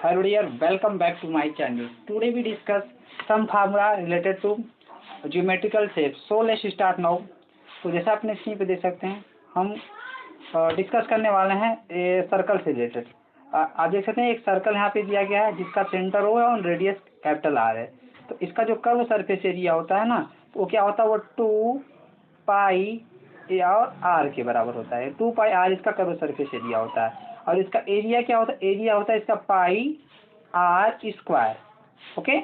Hello dear, welcome back to my channel. Today we discuss some formula related to geometrical shapes. So let's start now. तो जैसा अपने screen पे देख सकते हैं हम डिस्कस करने वाले हैं सर्कल से रिलेटेड। आप देख सकते हैं एक सर्कल यहाँ पे दिया गया है जिसका सेंटर O है और रेडियस कैपिटल R है। तो इसका जो कर्व सरफेस एरिया होता है ना, तो वो क्या होता है, वो 2 पाई और R के बराबर होता है। 2 पाई R इसका कर्व सरफेस एरिया होता है और इसका एरिया क्या होता है, एरिया होता है इसका पाई R स्क्वायर। ओके,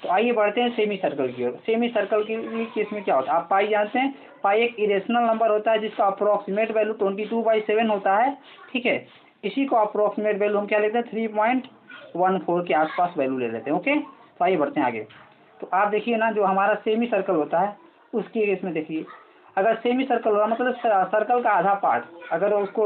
तो आइए बढ़ते हैं सेमी सर्कल की ओर। सेमी सर्कल की केस में क्या होता है, आप पाई जानते हैं, पाई एक इरेशनल नंबर होता है जिसका अप्रोक्सीमेट वैल्यू 22/7 होता है। ठीक है, इसी को अप्रोक्सीमेट वैल्यू हम क्या लेते हैं, 3.14 के आसपास वैल्यू ले लेते हैं। ओके, तो आइए बढ़ते हैं आगे। तो आप देखिए ना, जो हमारा सेमी सर्कल होता है उसके केस में देखिए, अगर सेमी सर्कल हो रहा मतलब सर्कल का आधा पार्ट, अगर उसको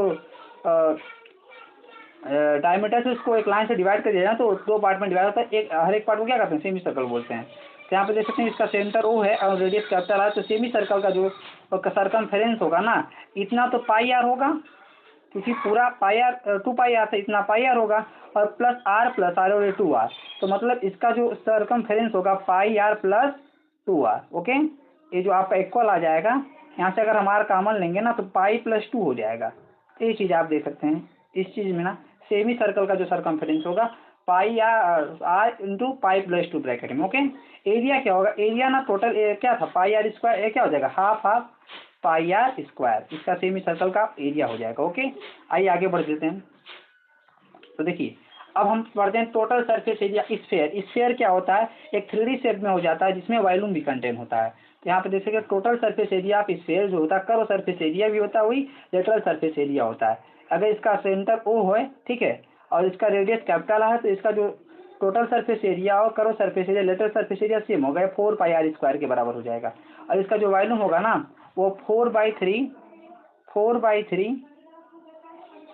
डायमीटर से उसको एक लाइन से डिवाइड कर दिया जाए तो 2 पार्ट में डिवाइड होता है। एक हर एक पार्ट को क्या करते हैं, सेमी सर्कल बोलते हैं। तो यहाँ पे देख सकते हैं इसका सेंटर O है और रेडियस कैपिटल R। तो सेमी सर्कल का जो सरकमफेरेंस होगा ना, इतना तो पाई R होगा, क्योंकि पूरा पाई R 2 पाई R से इतना पाई R होगा, और प्लस R और 2R। तो मतलब इसका जो सरकमफेरेंस होगा पाई R प्लस 2R। ओके, ये जो आपका इक्वल आ जाएगा, यहाँ से अगर हम R कॉमन लेंगे ना तो पाई प्लस 2 हो जाएगा। ये चीज़ आप देख सकते हैं इस चीज़ में ना, सेमी सर्कल का जो सरकमफेरेंस होगा पाई R into pi plus 2 bracket में। ओके, एरिया क्या होगा, एरिया ना टोटल क्या था, पाई R स्क्वायर, ये क्या हो जाएगा, हाफ पाई R स्क्वायर, इसका सेमी सर्कल का एरिया हो जाएगा। ओके, आइए आगे बढ़ देते हैं। तो देखिए अब हम पढ़ते हैं total surface area sphere. Sphere क्या होता है, एक 3D शेप में हो जाता है जिसमें वॉल्यूम भी कंटेन होता है। तो यहाँ पे देख सकते हैं total surface area of sphere जो होता है, कर्व सरफेस एरिया भी होता है, वही लेटरल सरफेस एरिया होता है। अगर इसका सेंटर O है, ठीक है, और इसका रेडियस कैपिटल है, तो इसका जो टोटल सरफेस एरिया और curve surface area, lateral surface area same हो गया, 4 पाई R स्क्वायर के बराबर हो जाएगा। और इसका जो वॉल्यूम होगा ना, वो 4/3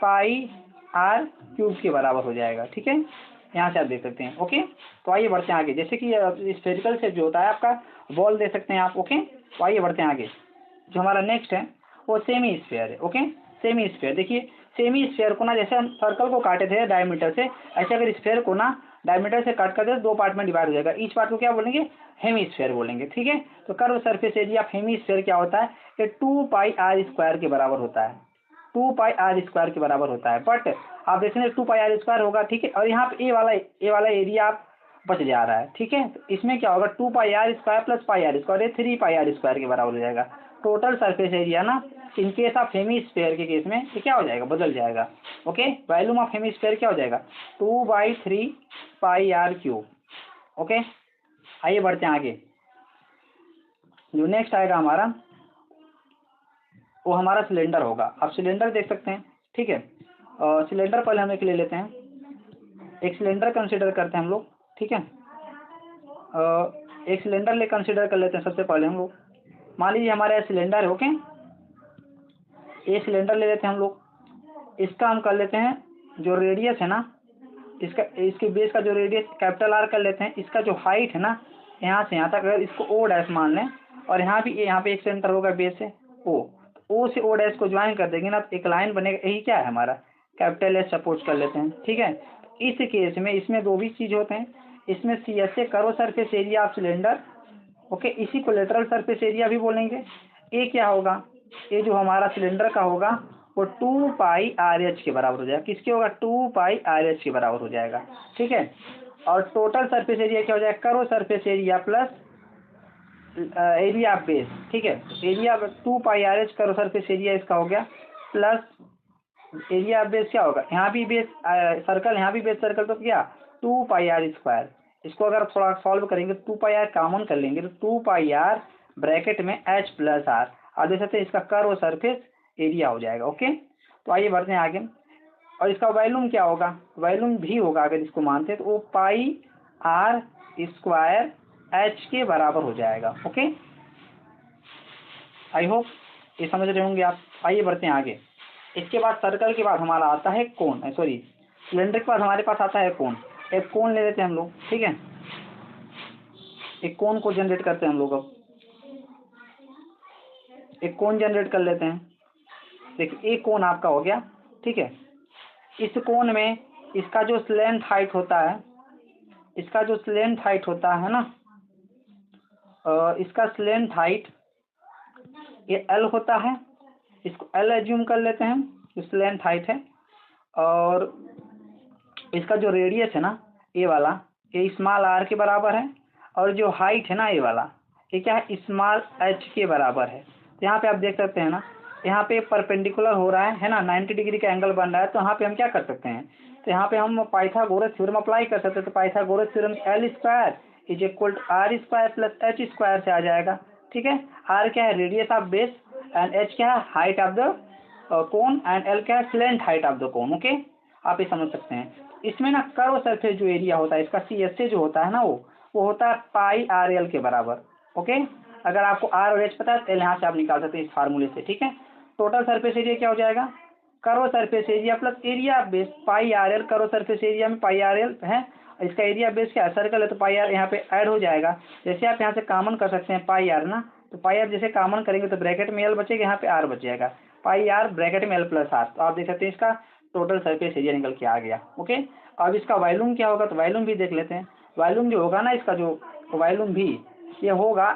पाई R क्यूब के बराबर हो जाएगा। ठीक है, यहाँ से आप देख सकते हैं। ओके, तो आइए बढ़ते हैं आगे। जैसे कि स्फेरिकल शेप जो होता है आपका बॉल दे सकते हैं आप। ओके, तो आइए बढ़ते हैं आगे। जो हमारा नेक्स्ट है वो सेमी स्फीयर है। ओके, सेमी स्फीयर देखिए, सेमी स्फीयर को ना, जैसे हम सर्कल को काटे थे डायमीटर से, ऐसे अगर स्फीयर को ना डायमीटर से काट कर दे तो 2 पार्ट में डिवाइड हो जाएगा। ईच पार्ट को क्या बोलेंगे, हेमी स्फीयर बोलेंगे। ठीक है, तो curve surface area hemisphere क्या होता है, ये 2 पाई R स्क्वायर के बराबर होता है। 2 पाई R स्क्वायर के बराबर होता है। बट आप देखेंगे 2 पाई R स्क्वायर होगा, ठीक है, और यहाँ पे ए वाला एरिया आप बच जा रहा है। ठीक है, तो इसमें क्या होगा, 2 पाई R square plus pi R square, ये 3 पाई R स्क्वायर के बराबर हो जाएगा। टोटल सरफेस एरिया ना in case of hemisphere के केस में ये क्या हो जाएगा, बदल जाएगा। Okay, volume of hemisphere क्या हो जाएगा, 2/3 पाई R क्यूब। ओके, आइए बढ़ते हैं आगे। जो नेक्स्ट आएगा हमारा वो हमारा सिलेंडर होगा। आप सिलेंडर देख सकते हैं। ठीक है, सिलेंडर पहले हम एक ले लेते हैं, एक सिलेंडर कंसीडर करते हैं हम लोग। ठीक है, एक सिलेंडर ले कंसीडर कर लेते हैं सबसे पहले हम लोग। मान लीजिए हमारे यहाँ सिलेंडर है। ओके, ये सिलेंडर ले लेते हैं हम लोग। इसका हम कर लेते हैं जो रेडियस है ना, इसके बेस का जो रेडियस कैपिटल R कर लेते हैं। इसका जो हाइट है ना, यहाँ से यहाँ तक, अगर इसको O' मान लें, और यहाँ पे एक सेंटर होगा बेस से O से O' को ज्वाइन कर देंगे ना, तो एक लाइन बनेगा। यही क्या है हमारा, कैपिटल S सपोज कर लेते हैं। ठीक है, इस केस में इसमें 2 भी चीज होते हैं। इसमें CS से curve surface area of cylinder. Okay, इसी को लेटरल सरफेस एरिया भी बोलेंगे। ये क्या होगा, ये जो हमारा सिलेंडर का होगा वो 2 पाई RH के बराबर हो जाएगा। किसके होगा, 2 पाई RH के बराबर हो जाएगा। ठीक है, और टोटल सरफेस एरिया क्या हो जाएगा, curve surface area plus area of base. ठीक है, एरिया 2 पाई RH कर्व सरफेस एरिया इसका हो गया, प्लस एरिया ऑफ बेस क्या होगा, यहाँ भी बेस सर्कल, यहाँ भी बेस सर्कल, तो क्या 2 पाई R स्क्वायर। इसको अगर थोड़ा सॉल्व करेंगे तो 2 पाई R कॉमन कर लेंगे तो 2 पाई R ब्रैकेट में H प्लस R, और देख सकते हैं इसका कर्व सरफेस एरिया हो जाएगा। ओके, तो आइए बढ़ते हैं आगे। और इसका वॉल्यूम क्या होगा, वॉल्यूम भी होगा, अगर इसको मानते हैं तो वो पाई R स्क्वायर H के बराबर हो जाएगा। ओके, आई होप ये समझ रहे होंगे आप। आइए बढ़ते हैं आगे। इसके बाद सर्कल के बाद हमारा आता है कोन, सॉरी सिलेंडर के बाद हमारे पास आता है कोन। एक कोन ले लेते हैं हम लोग। ठीक है, एक कोन को जनरेट करते हैं हम लोग। अब एक कोन जनरेट कर लेते हैं। देखिए एक कोन आपका हो गया। ठीक है, इस कोन में इसका जो लेंथ हाइट होता है, इसका जो लेंथ हाइट होता है ना, इसका लेंथ हाइट ये L होता है, इसको L एज्यूम कर लेते हैं, इस लेंथ हाइट है। और इसका जो रेडियस है ना ये वाला, ये स्मॉल r के बराबर है, और जो हाइट है ना ये वाला, ये क्या है, स्मॉल h के बराबर है। तो यहाँ पे आप देख सकते हैं ना, यहाँ पे परपेंडिकुलर हो रहा है ना, 90 डिग्री का एंगल बन रहा है। तो यहाँ पे हम क्या कर सकते हैं, तो यहाँ पे हम पाइथागोरस थ्योरम अप्लाई कर सकते हैं। तो Pythagoras theorem L square is equal to R square plus H square से आ जाएगा। ठीक है, R क्या है, radius of base, and H क्या है, height of the cone, and L क्या है, slant height of the cone. Okay, आप ये समझ सकते हैं। इसमें ना कर्व सरफेस जो एरिया होता है इसका CSA जो होता है ना, वो होता है पाई RL के बराबर। ओके, अगर आपको R और H पता है तो यहाँ से आप निकाल सकते हैं इस फार्मूले से। ठीक है, टोटल सरफेस एरिया क्या हो जाएगा, curve surface area plus area base पाई RL। कर्व सरफेस एरिया में पाई RL है, इसका एरिया बेस क्या है, सर्कल है, तो पाई R यहाँ पे ऐड हो जाएगा। जैसे आप यहाँ से कॉमन कर सकते हैं पाई R ना, तो पाई R जैसे कॉमन करेंगे तो ब्रैकेट में L बचेगा, यहाँ पे R बच जाएगा, पाई R ब्रैकेट में L प्लस R। तो आप देख सकते हैं इसका टोटल सरफेस एरिया निकल के आ गया। ओके, अब इसका वॉल्यूम क्या होगा, तो वॉल्यूम भी देख लेते हैं। वॉल्यूम जो होगा ना, इसका जो वॉल्यूम भी ये होगा,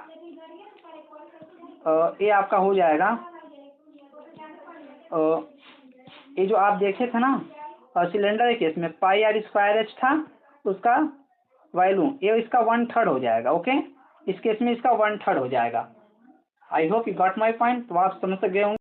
ये आपका हो जाएगा, ये जो आप देखे थे ना सिलेंडर के केस में पाई R स्क्वायर H था, उसका वॉल्यूम ये इसका 1/3 हो जाएगा। ओके, इस केस में इसका 1/3 हो जाएगा। I hope you got my point. तो आप समझ गए होंगे।